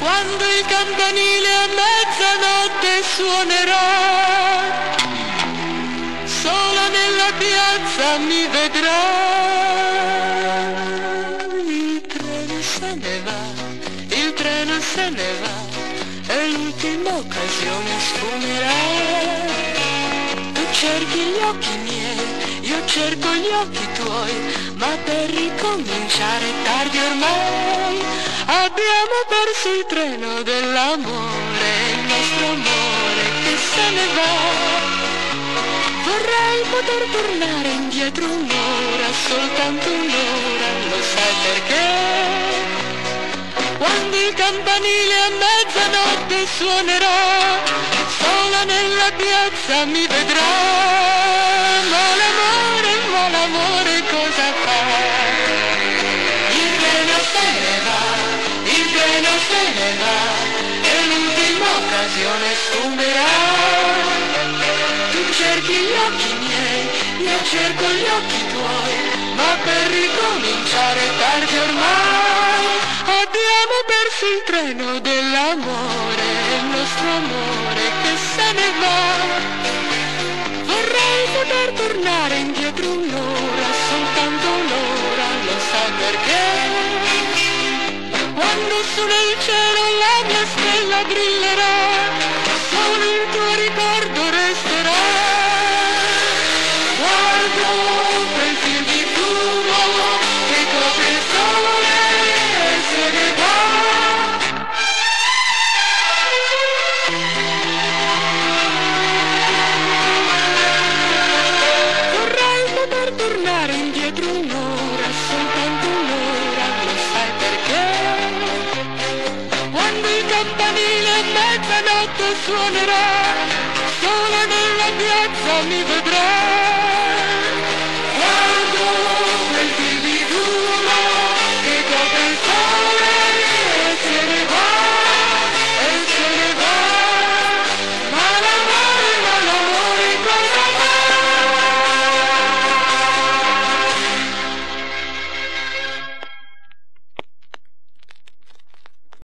Quando il campanile a mezzanotte suonerà, sola nella piazza mi vedrà. Il treno se ne va, il treno se ne va, e l'ultima occasione sfumerà. Tu cerchi gli occhi miei, io cerco gli occhi tuoi, ma per ricominciare è tardi ormai. Abbiamo perso il treno dell'amore, il nostro amore che se ne va. Vorrei poter tornare indietro un'ora, soltanto un'ora, lo sai perché? Quando il campanile a mezzanotte suonerà, sola nella piazza mi vedrà. Ma l'amore cosa fa? Il treno se ne va, il treno se ne va, e l'ultima occasione sfumerà. Tu cerchi gli occhi miei, io cerco gli occhi tuoi, ma per ricominciare è tardi ormai. Abbiamo perso il treno dell'amore, il nostro amore che se ne va. Vorrei poter tornare indietro un'ora, soltanto un'ora, lo sai perché? Quando su nel cielo la mia stella brillerà, solo il tuo ricordo resterà. Guardo quel fil di fumo che copre il sole e se ne va. Vorrei poter tornare indietro un'ora, soltanto un'ora, lo sai perché? Quando il campanile a mezzanotte suonerà, sola nella piazza mi vedrà.